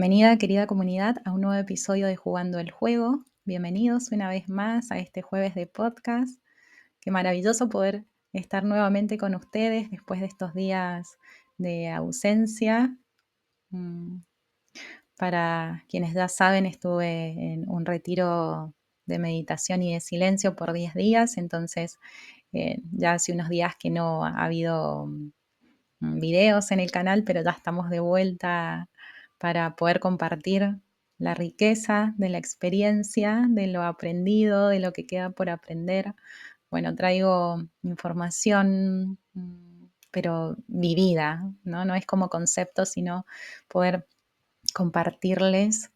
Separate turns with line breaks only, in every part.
Bienvenida, querida comunidad, a un nuevo episodio de Jugando el Juego. Bienvenidos una vez más a este jueves de podcast. Qué maravilloso poder estar nuevamente con ustedes después de estos días de ausencia. Mm, Para quienes ya saben, estuve en un retiro de meditación y de silencio por 10 días, entonces ya hace unos días que no ha habido videos en el canal, pero ya estamos de vuelta para poder compartir la riqueza de la experiencia, de lo aprendido, de lo que queda por aprender. Bueno, traigo información, pero vivida, ¿no? No es como concepto, sino poder compartirles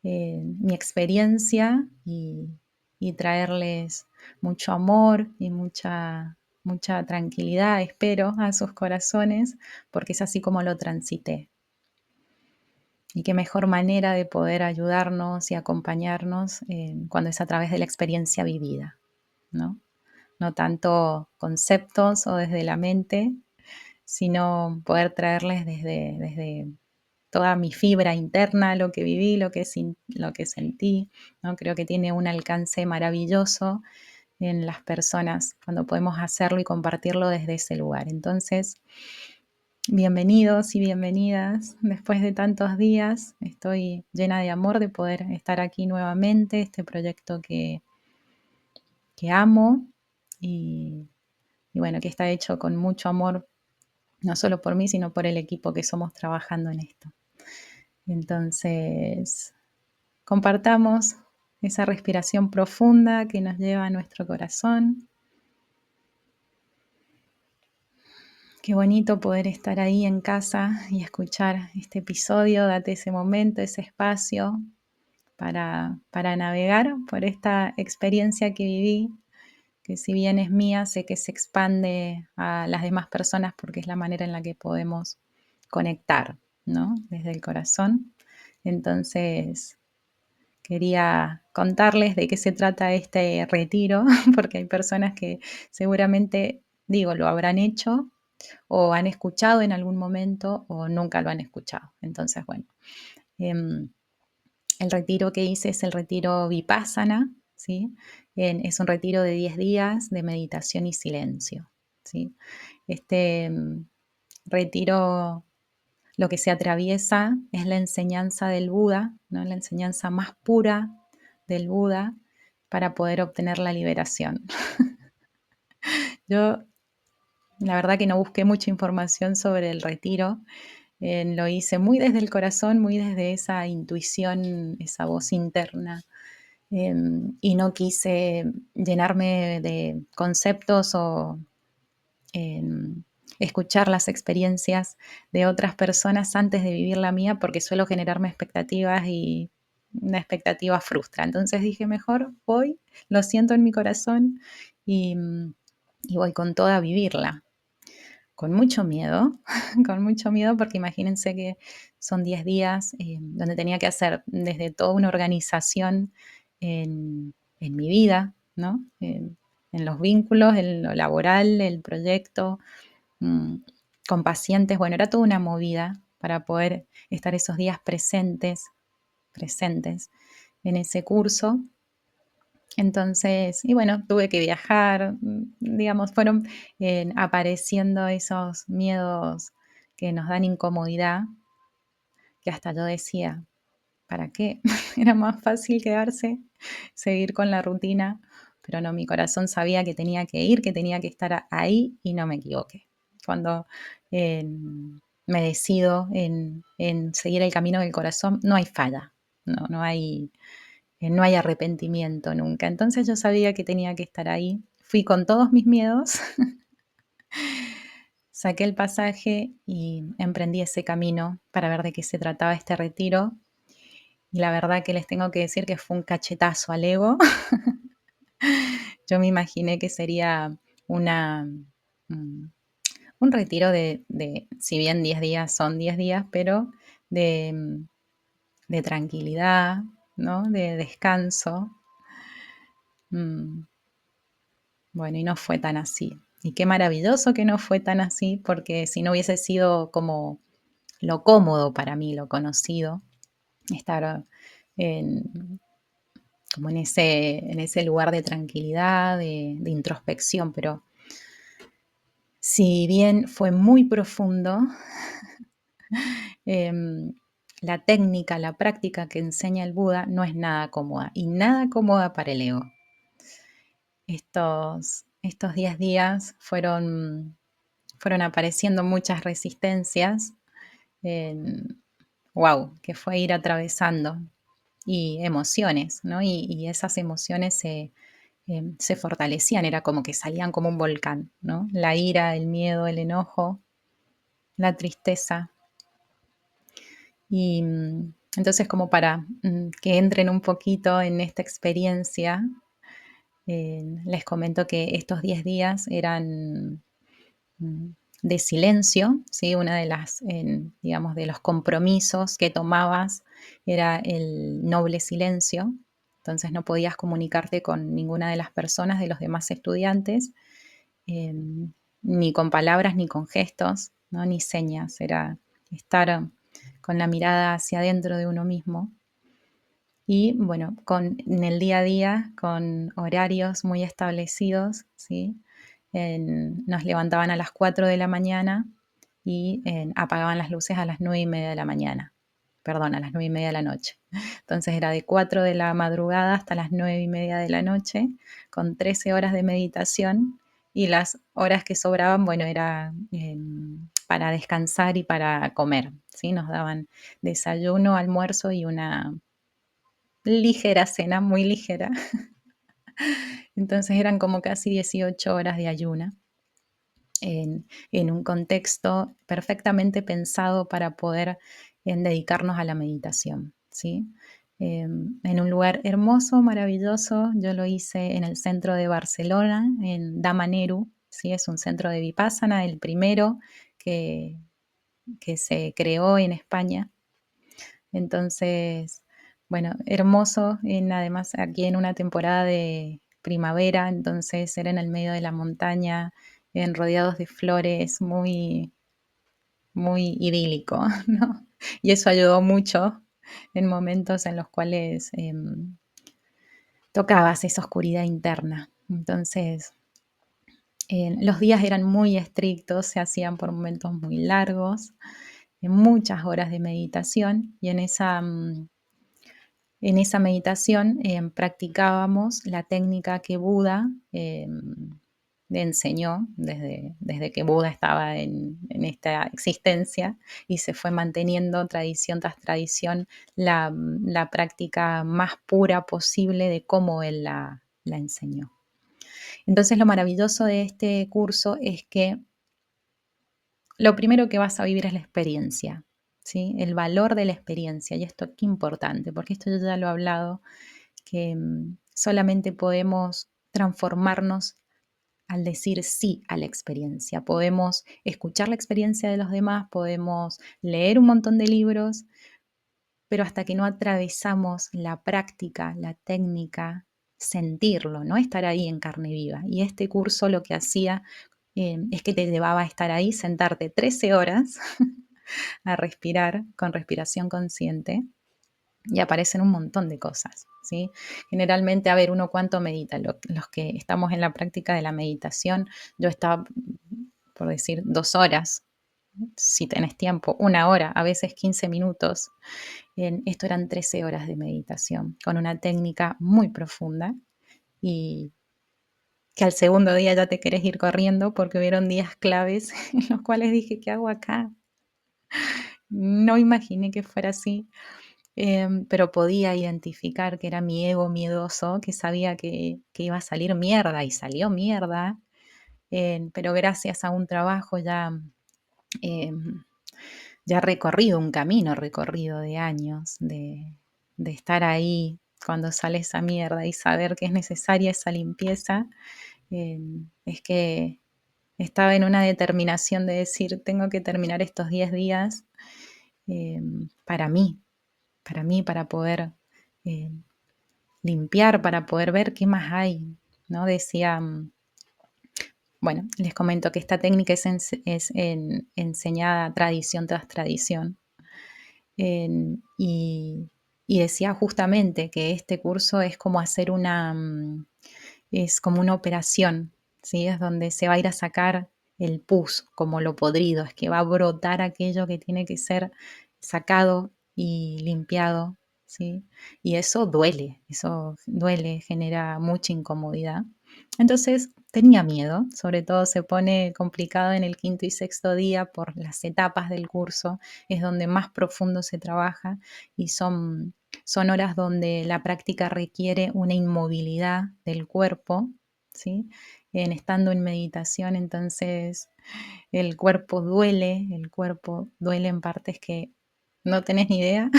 mi experiencia y traerles mucho amor y mucha tranquilidad, espero, a sus corazones, porque es así como lo transité. Y qué mejor manera de poder ayudarnos y acompañarnos cuando es a través de la experiencia vivida, ¿no? No tanto conceptos o desde la mente, sino poder traerles desde toda mi fibra interna, lo que viví, lo que sentí, ¿no? Creo que tiene un alcance maravilloso en las personas cuando podemos hacerlo y compartirlo desde ese lugar. Entonces, bienvenidos y bienvenidas. Después de tantos días, estoy llena de amor de poder estar aquí nuevamente, este proyecto que amo y, y bueno, que está hecho con mucho amor, no solo por mí, sino por el equipo que somos trabajando en esto. Entonces, compartamos esa respiración profunda que nos lleva a nuestro corazón. Qué bonito poder estar ahí en casa y escuchar este episodio. Date ese momento, ese espacio para navegar por esta experiencia que viví, que si bien es mía, sé que se expande a las demás personas porque es la manera en la que podemos conectar, ¿no? Desde el corazón. Entonces, quería contarles de qué se trata este retiro, porque hay personas que seguramente, digo, lo habrán hecho o han escuchado en algún momento o nunca lo han escuchado. Entonces, bueno, el retiro que hice es el retiro Vipassana, ¿sí? Es un retiro de 10 días de meditación y silencio, ¿sí? Este retiro lo que se atraviesa es la enseñanza del Buda, ¿no? La enseñanza más pura del Buda para poder obtener la liberación. Yo, la verdad que no busqué mucha información sobre el retiro, lo hice muy desde el corazón, muy desde esa intuición, esa voz interna, y no quise llenarme de conceptos o escuchar las experiencias de otras personas antes de vivir la mía, porque suelo generarme expectativas y una expectativa frustra. Entonces dije, mejor voy, lo siento en mi corazón y, y voy con toda a vivirla. Con mucho miedo, con mucho miedo, porque imagínense que son 10 días donde tenía que hacer desde toda una organización en mi vida, ¿no? En los vínculos, en lo laboral, el proyecto, mm, con pacientes. Bueno, era toda una movida para poder estar esos días presentes en ese curso. Entonces, y bueno, tuve que viajar, digamos, fueron apareciendo esos miedos que nos dan incomodidad, que hasta yo decía, ¿para qué? Era más fácil quedarse, seguir con la rutina, pero no, mi corazón sabía que tenía que ir, que tenía que estar ahí y no me equivoqué. Cuando eh, me decido en seguir el camino del corazón, no hay falla, no hay arrepentimiento nunca. Entonces yo sabía que tenía que estar ahí. Fui con todos mis miedos, saqué el pasaje y emprendí ese camino para ver de qué se trataba este retiro. Y la verdad que les tengo que decir que fue un cachetazo al ego. Yo me imaginé que sería una, mm, un retiro si bien 10 días son 10 días, pero de, de tranquilidad, ¿no? De descanso. Mm, Bueno, y no fue tan así. Y qué maravilloso que no fue tan así, porque si no hubiese sido como lo cómodo para mí, lo conocido, estar en, como en ese lugar de tranquilidad, de introspección, pero si bien fue muy profundo, em, la técnica, la práctica que enseña el Buda no es nada cómoda y nada cómoda para el ego. Estos 10 días fueron apareciendo muchas resistencias, wow, que fue ir atravesando y emociones, ¿no? Y esas emociones se fortalecían, era como que salían como un volcán, ¿no? La ira, el miedo, el enojo, la tristeza. Y entonces como para que entren un poquito en esta experiencia, les comento que estos 10 días eran mm, de silencio, ¿sí? Una de las, digamos, de los compromisos que tomabas era el noble silencio, entonces no podías comunicarte con ninguna de las personas, de los demás estudiantes, eh, ni con palabras, ni con gestos, ¿no? Ni señas, era estar con la mirada hacia adentro de uno mismo. Y bueno, en el día a día, con horarios muy establecidos, ¿sí? Nos levantaban a las 4 de la mañana y apagaban las luces a las 9:30 de la mañana, perdón, a las 9:30 de la noche. Entonces era de 4 de la madrugada hasta las 9:30 de la noche, con 13 horas de meditación, y las horas que sobraban, bueno, era para descansar y para comer, ¿sí? Nos daban desayuno, almuerzo y una ligera cena, muy ligera. Entonces eran como casi 18 horas de ayuna en un contexto perfectamente pensado para poder dedicarnos a la meditación, ¿sí? En un lugar hermoso, maravilloso. Yo lo hice en el centro de Barcelona, en Damaneru, ¿sí? Es un centro de Vipassana, el primero que, que se creó en España. Entonces, bueno, hermoso, además aquí en una temporada de primavera, entonces era en el medio de la montaña, rodeados de flores, muy, muy idílico, ¿no? Y eso ayudó mucho en momentos en los cuales tocabas esa oscuridad interna. Entonces, los días eran muy estrictos, se hacían por momentos muy largos, muchas horas de meditación, y en esa meditación practicábamos la técnica que Buda enseñó desde que Buda estaba en esta existencia, y se fue manteniendo tradición tras tradición la práctica más pura posible de cómo él la enseñó. Entonces lo maravilloso de este curso es que lo primero que vas a vivir es la experiencia, ¿sí? El valor de la experiencia. Y esto qué importante, porque esto yo ya lo he hablado, que solamente podemos transformarnos al decir sí a la experiencia. Podemos escuchar la experiencia de los demás, podemos leer un montón de libros, pero hasta que no atravesamos la práctica, la técnica, sentirlo, ¿no? Estar ahí en carne viva. Y este curso lo que hacía es que te llevaba a estar ahí, sentarte 13 horas a respirar con respiración consciente, y aparecen un montón de cosas, ¿sí? Generalmente, a ver, uno cuánto medita. Los que estamos en la práctica de la meditación, yo estaba, por decir, 2 horas, si tenés tiempo, 1 hora, a veces 15 minutos. Esto eran 13 horas de meditación, con una técnica muy profunda, y que al segundo día ya te querés ir corriendo porque hubieron días claves en los cuales dije, ¿qué hago acá? No imaginé que fuera así. Pero podía identificar que era mi ego miedoso, que sabía que iba a salir mierda, y salió mierda, pero gracias a un trabajo em, ya recorrido, un camino recorrido de años, de estar ahí cuando sale esa mierda y saber que es necesaria esa limpieza, es que estaba en una determinación de decir, tengo que terminar estos 10 días para mí, para poder eh, limpiar, para poder ver qué más hay, ¿no? Decía, bueno, les comento que esta técnica es enseñada tradición tras tradición, Y, y decía justamente que este curso es como hacer es como una operación, ¿sí? Es donde se va a ir a sacar el pus, como lo podrido, es que va a brotar aquello que tiene que ser sacado y limpiado, ¿sí? Y eso duele, genera mucha incomodidad. Entonces tenía miedo, sobre todo se pone complicado en el quinto y sexto día por las etapas del curso, es donde más profundo se trabaja y son horas donde la práctica requiere una inmovilidad del cuerpo, ¿sí? Estando en meditación, entonces el cuerpo duele en partes que no tenés ni idea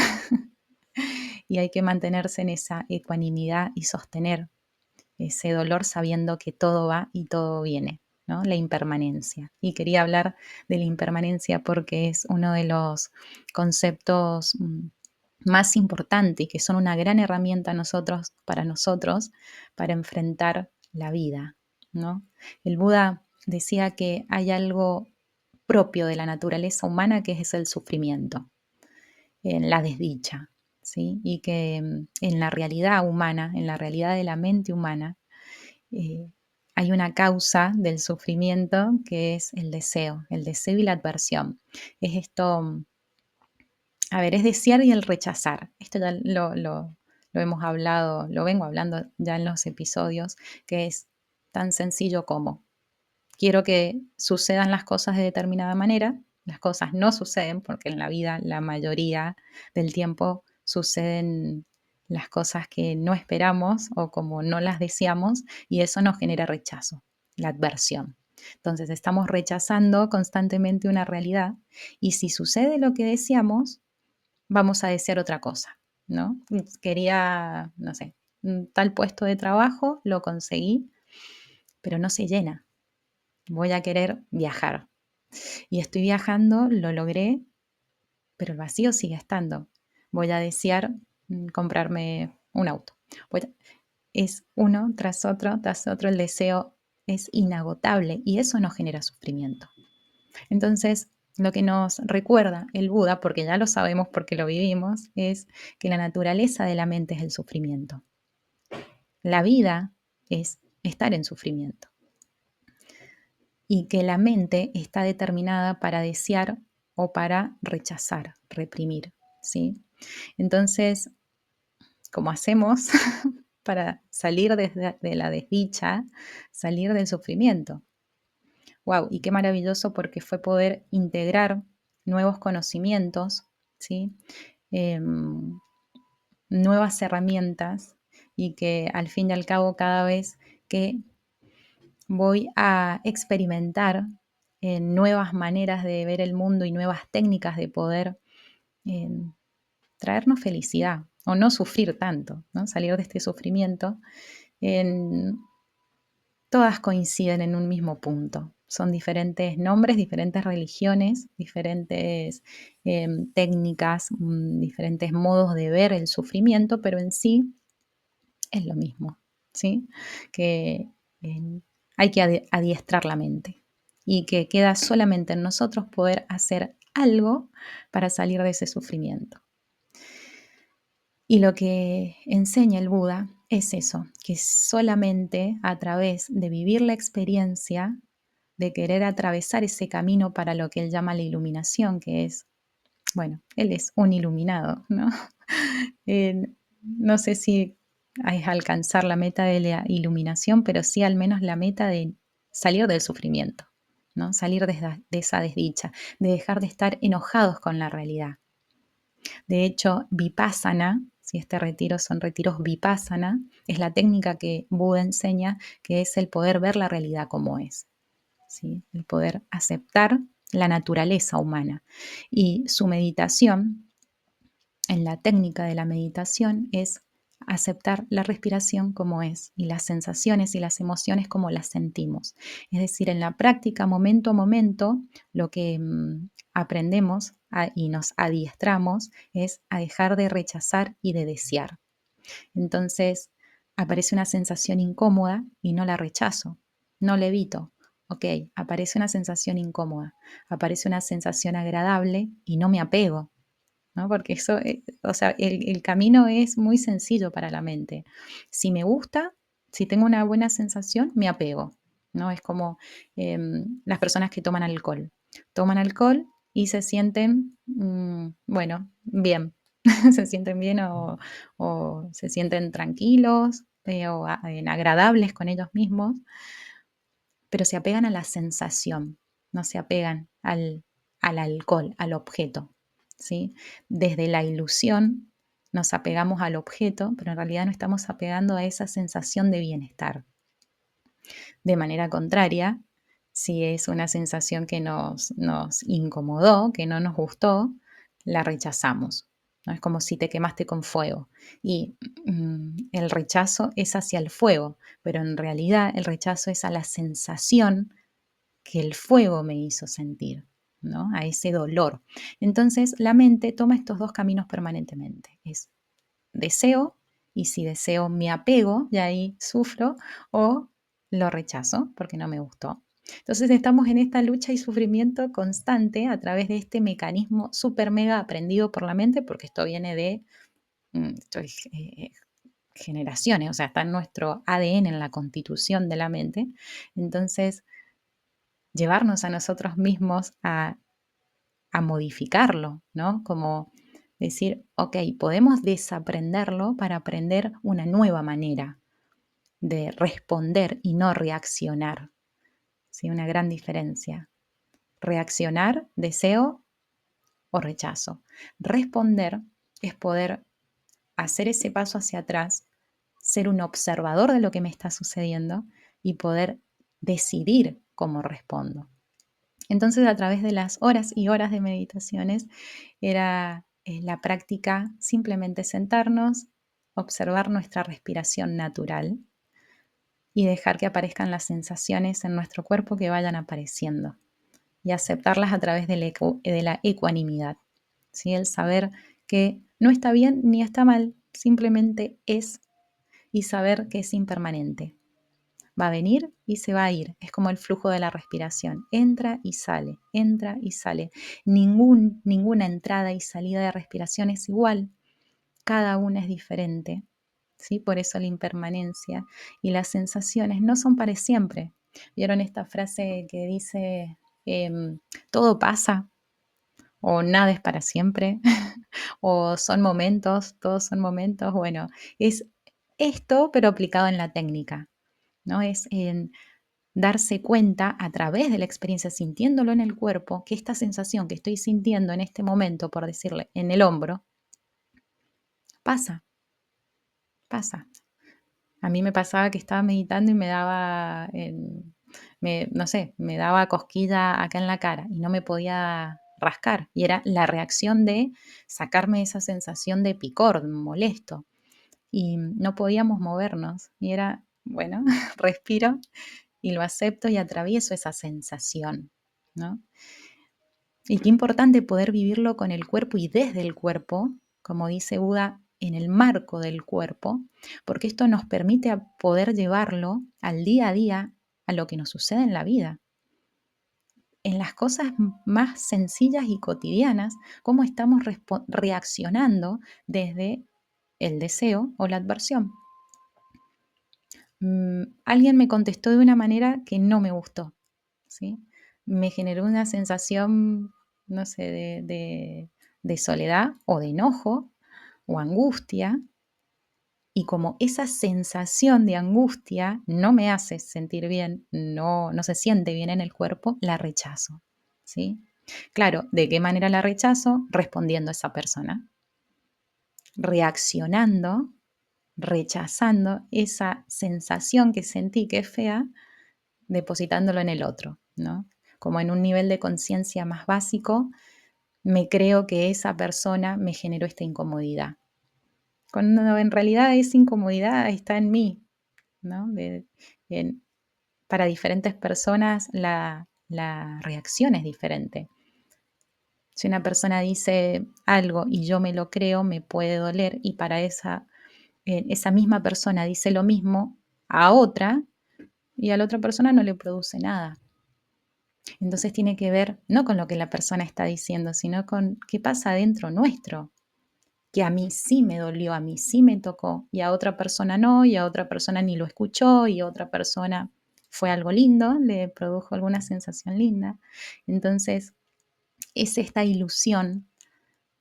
y hay que mantenerse en esa ecuanimidad y sostener ese dolor sabiendo que todo va y todo viene, ¿no? La impermanencia. Y quería hablar de la impermanencia porque es uno de los conceptos más importantes y que son una gran herramienta para nosotros, para enfrentar la vida, ¿no? El Buda decía que hay algo propio de la naturaleza humana que es el sufrimiento, en la desdicha, ¿sí? Y que en la realidad humana, en la realidad de la mente humana, eh, hay una causa del sufrimiento que es el deseo y la adversión. Es esto, a ver, es desear y el rechazar. Esto ya lo hemos hablado, lo vengo hablando ya en los episodios, que es tan sencillo como quiero que sucedan las cosas de determinada manera, las cosas no suceden porque en la vida la mayoría del tiempo suceden las cosas que no esperamos o como no las deseamos y eso nos genera rechazo, la adversión. Entonces estamos rechazando constantemente una realidad y si sucede lo que deseamos, vamos a desear otra cosa, ¿no? Quería, no sé, tal puesto de trabajo, lo conseguí, pero no se llena. Voy a querer viajar. Y estoy viajando, lo logré, pero el vacío sigue estando. Voy a desear comprarme un auto. Es uno tras otro, el deseo es inagotable y eso nos genera sufrimiento. Entonces, lo que nos recuerda el Buda, porque ya lo sabemos porque lo vivimos, es que la naturaleza de la mente es el sufrimiento. La vida es estar en sufrimiento y que la mente está determinada para desear o para rechazar, reprimir, ¿sí? Entonces, ¿cómo hacemos para salir de la desdicha, salir del sufrimiento? Wow, y qué maravilloso porque fue poder integrar nuevos conocimientos, ¿sí? Em, Nuevas herramientas y que al fin y al cabo cada vez que voy a experimentar nuevas maneras de ver el mundo y nuevas técnicas de poder eh, traernos felicidad o no sufrir tanto, ¿no? Salir de este sufrimiento, en, todas coinciden en un mismo punto. Son diferentes nombres, diferentes religiones, diferentes técnicas, diferentes modos de ver el sufrimiento, pero en sí es lo mismo, ¿sí? Que eh, hay que adiestrar la mente y que queda solamente en nosotros poder hacer algo para salir de ese sufrimiento. Y lo que enseña el Buda es eso, que solamente a través de vivir la experiencia, de querer atravesar ese camino para lo que él llama la iluminación, que es, bueno, él es un iluminado, ¿no? No sé si es alcanzar la meta de la iluminación, pero sí al menos la meta de salir del sufrimiento, ¿no? Salir de esa desdicha, de dejar de estar enojados con la realidad. De hecho, vipassana, si este retiro son retiros vipassana, es la técnica que Buda enseña, que es el poder ver la realidad como es, ¿sí? El poder aceptar la naturaleza humana. Y su meditación, en la técnica de la meditación, es aceptar la respiración como es y las sensaciones y las emociones como las sentimos. Es decir, en la práctica, momento a momento, lo que aprendemos y nos adiestramos es a dejar de rechazar y de desear. Entonces, aparece una sensación incómoda y no la rechazo, no la evito. Ok, aparece una sensación incómoda, aparece una sensación agradable y no me apego. ¿no? Porque eso, o sea, el camino es muy sencillo para la mente. Si me gusta, si tengo una buena sensación, me apego, ¿no? Es como las personas que toman alcohol. Toman alcohol y se sienten, bueno, bien. Se sienten bien o se sienten tranquilos agradables con ellos mismos, pero se apegan a la sensación, no se apegan al alcohol, al objeto, ¿sí? Desde la ilusión nos apegamos al objeto, pero en realidad no estamos apegando a esa sensación de bienestar. De manera contraria, si es una sensación que nos incomodó, que no nos gustó, la rechazamos, ¿no? Es como si te quemaste con fuego y el rechazo es hacia el fuego, pero en realidad el rechazo es a la sensación que el fuego me hizo sentir, ¿no? A ese dolor. Entonces la mente toma estos dos caminos permanentemente. Es deseo y si deseo me apego y ahí sufro o lo rechazo porque no me gustó. Entonces estamos en esta lucha y sufrimiento constante a través de este mecanismo súper mega aprendido por la mente porque esto viene de esto es, generaciones, o sea, está en nuestro ADN, en la constitución de la mente. Entonces, llevarnos a nosotros mismos a modificarlo, ¿no? Como decir, ok, podemos desaprenderlo para aprender una nueva manera de responder y no reaccionar. ¿Sí? Una gran diferencia. Reaccionar, deseo o rechazo. Responder es poder hacer ese paso hacia atrás, ser un observador de lo que me está sucediendo y poder decidir cómo respondo. Entonces, a través de las horas y horas de meditaciones, era la práctica simplemente sentarnos, observar nuestra respiración natural y dejar que aparezcan las sensaciones en nuestro cuerpo que vayan apareciendo y aceptarlas a través de la ecuanimidad, ¿sí? El saber que no está bien ni está mal, simplemente es y saber que es impermanente. Va a venir y se va a ir. Es como el flujo de la respiración. Entra y sale, entra y sale. Ninguna entrada y salida de respiración es igual. Cada una es diferente. ¿Sí? Por eso la impermanencia y las sensaciones no son para siempre. ¿Vieron esta frase que dice, todo pasa o nada es para siempre? O son momentos, todos son momentos. Bueno, es esto, pero aplicado en la técnica, ¿no? Es en darse cuenta a través de la experiencia, sintiéndolo en el cuerpo, que esta sensación que estoy sintiendo en este momento, por decirle, en el hombro, pasa, pasa. A mí me pasaba que estaba meditando y me daba, no sé, me daba cosquilla acá en la cara y no me podía rascar. Y era la reacción de sacarme esa sensación de picor, molesto. Y no podíamos movernos. Y era, bueno, respiro y lo acepto y atravieso esa sensación, ¿no? Y qué importante poder vivirlo con el cuerpo y desde el cuerpo, como dice Buda, en el marco del cuerpo, porque esto nos permite poder llevarlo al día a día a lo que nos sucede en la vida, en las cosas más sencillas y cotidianas, cómo estamos reaccionando desde el deseo o la adversión. Alguien me contestó de una manera que no me gustó, ¿sí? Me generó una sensación, no sé, de soledad o de enojo o angustia. Y como esa sensación de angustia no me hace sentir bien, no se siente bien en el cuerpo, la rechazo, ¿sí? Claro, ¿de qué manera la rechazo? Respondiendo a esa persona, reaccionando, rechazando esa sensación que sentí que es fea, depositándolo en el otro, ¿no? Como en un nivel de conciencia más básico, me creo que esa persona me generó esta incomodidad. Cuando en realidad esa incomodidad está en mí, ¿no? Para diferentes personas la reacción es diferente. Si una persona dice algo y yo me lo creo, me puede doler y para esa misma persona dice lo mismo a otra y a la otra persona no le produce nada. Entonces tiene que ver no con lo que la persona está diciendo, sino con qué pasa dentro nuestro, que a mí sí me dolió, a mí sí me tocó, y a otra persona no, y a otra persona ni lo escuchó, y a otra persona fue algo lindo, le produjo alguna sensación linda. Entonces, es esta ilusión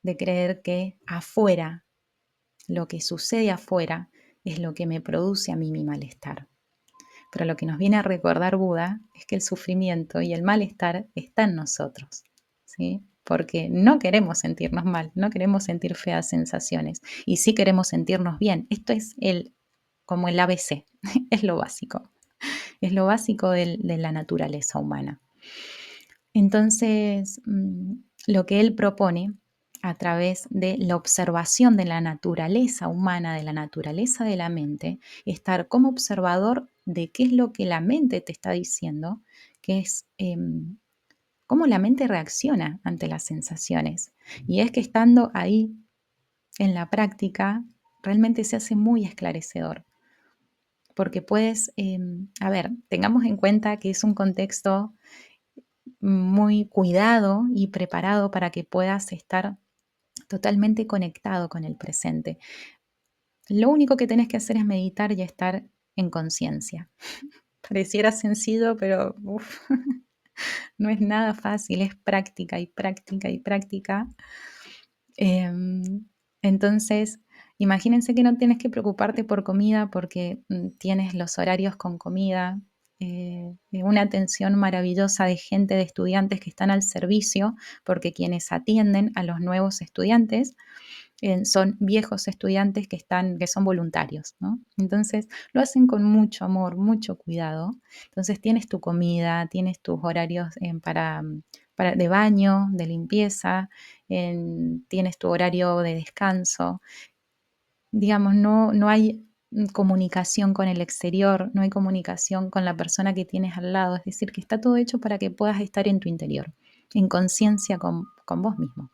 de creer que afuera, lo que sucede afuera, es lo que me produce a mí mi malestar. Pero lo que nos viene a recordar Buda es que el sufrimiento y el malestar está en nosotros, ¿sí? Porque no queremos sentirnos mal, no queremos sentir feas sensaciones y sí queremos sentirnos bien. Esto es como el ABC, es lo básico de la naturaleza humana. Entonces, lo que él propone a través de la observación de la naturaleza humana, de la naturaleza de la mente, estar como observador de qué es lo que la mente te está diciendo, que es cómo la mente reacciona ante las sensaciones. Y es que estando ahí en la práctica, realmente se hace muy esclarecedor. Porque puedes, a ver, tengamos en cuenta que es un contexto muy cuidado y preparado para que puedas estar totalmente conectado con el presente. Lo único que tenés que hacer es meditar y estar en conciencia. Pareciera sencillo, pero no es nada fácil, es práctica y práctica y práctica. Entonces, imagínense que no tienes que preocuparte por comida porque tienes los horarios con comida, una atención maravillosa de gente, de estudiantes que están al servicio, porque quienes atienden a los nuevos estudiantes son viejos estudiantes que son voluntarios, ¿no? Entonces lo hacen con mucho amor, mucho cuidado. Entonces tienes tu comida, tienes tus horarios de baño, de limpieza, tienes tu horario de descanso. Digamos, no hay comunicación con el exterior, no hay comunicación con la persona que tienes al lado, es decir, que está todo hecho para que puedas estar en tu interior, en conciencia con vos mismo.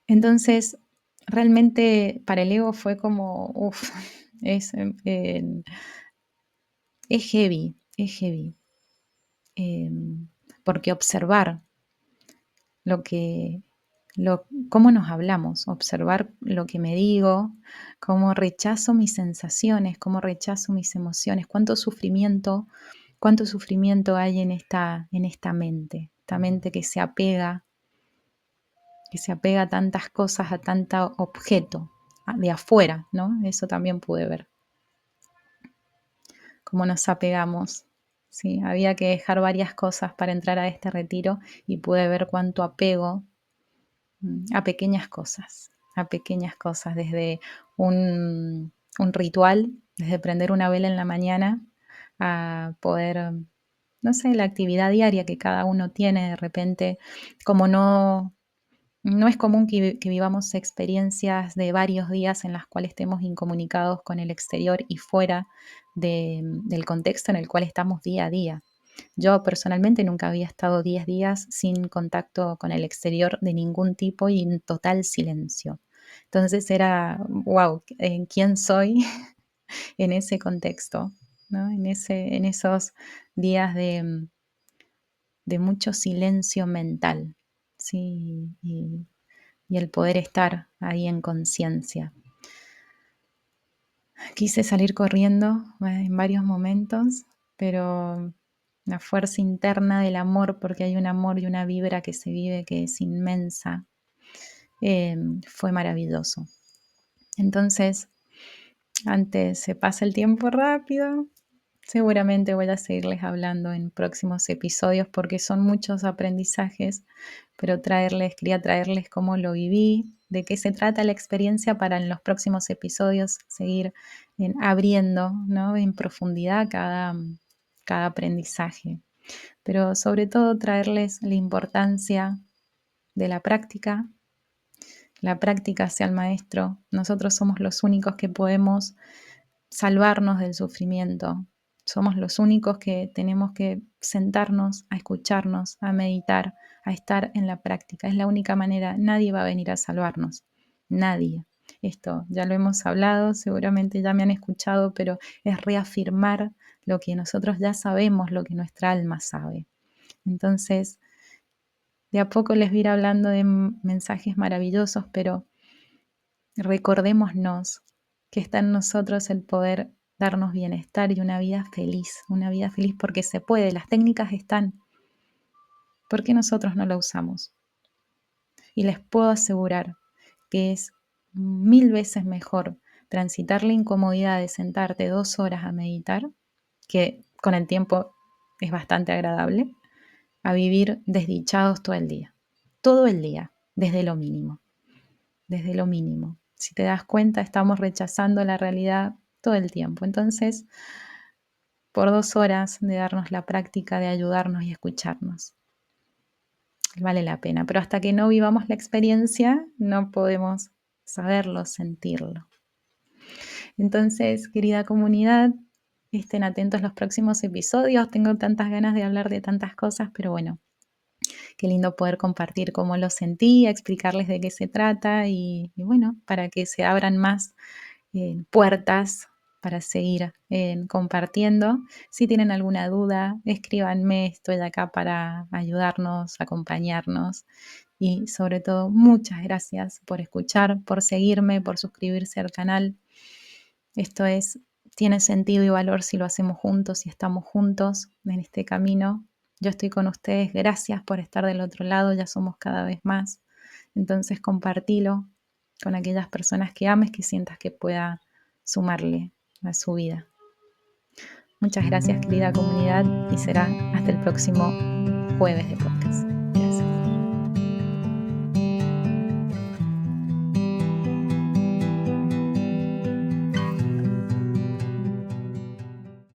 Entonces, realmente para el ego fue como, es, es heavy, es heavy. Porque observar lo que, cómo nos hablamos, observar lo que me digo, cómo rechazo mis sensaciones, cómo rechazo mis emociones, cuánto sufrimiento hay en esta mente que se apega a tantas cosas, a tanto objeto de afuera, ¿no? Eso también pude ver, cómo nos apegamos. Sí, había que dejar varias cosas para entrar a este retiro y pude ver cuánto apego a pequeñas cosas, desde un ritual, desde prender una vela en la mañana a poder, no sé, la actividad diaria que cada uno tiene de repente, como no es común que vivamos experiencias de varios días en las cuales estemos incomunicados con el exterior y fuera del contexto en el cual estamos día a día. Yo personalmente nunca había estado 10 días sin contacto con el exterior de ningún tipo y en total silencio. Entonces era, wow, ¿quién soy en ese contexto? ¿No? En esos días de mucho silencio mental, ¿sí? Y el poder estar ahí en conciencia. Quise salir corriendo en varios momentos, pero la fuerza interna del amor, porque hay un amor y una vibra que se vive que es inmensa, fue maravilloso. Entonces, antes se pasa el tiempo rápido, seguramente voy a seguirles hablando en próximos episodios porque son muchos aprendizajes, pero quería traerles cómo lo viví, de qué se trata la experiencia para en los próximos episodios seguir abriendo, ¿no? En profundidad cada aprendizaje. Pero sobre todo traerles la importancia de la práctica hacia el maestro. Nosotros somos los únicos que podemos salvarnos del sufrimiento. Somos los únicos que tenemos que sentarnos a escucharnos, a meditar, a estar en la práctica. Es la única manera. Nadie va a venir a salvarnos. Nadie. esto ya lo hemos hablado, seguramente ya me han escuchado, pero es reafirmar lo que nosotros ya sabemos, lo que nuestra alma sabe. Entonces, de a poco les voy a ir hablando de mensajes maravillosos, pero recordémonos que está en nosotros el poder darnos bienestar y una vida feliz porque se puede, las técnicas están. ¿Por qué nosotros no la usamos? Y les puedo asegurar que es 1000 veces mejor transitar la incomodidad de sentarte 2 horas a meditar, que con el tiempo es bastante agradable, a vivir desdichados todo el día, desde lo mínimo, desde lo mínimo. Si te das cuenta, estamos rechazando la realidad todo el tiempo. Entonces, por 2 horas de darnos la práctica de ayudarnos y escucharnos. Vale la pena, pero hasta que no vivamos la experiencia, no podemos saberlo, sentirlo. Entonces, querida comunidad, estén atentos los próximos episodios. Tengo tantas ganas de hablar de tantas cosas, pero bueno, qué lindo poder compartir cómo lo sentí, explicarles de qué se trata y bueno, para que se abran más puertas para seguir compartiendo. Si tienen alguna duda, escríbanme, estoy acá para ayudarnos, acompañarnos y sobre todo muchas gracias por escuchar, por seguirme, por suscribirse al canal. Esto tiene sentido y valor si lo hacemos juntos, si estamos juntos en este camino. Yo estoy con ustedes, gracias por estar del otro lado, ya somos cada vez más. Entonces compartilo con aquellas personas que ames, que sientas que pueda sumarle a su vida. Muchas gracias, querida comunidad, y será hasta el próximo jueves de podcast.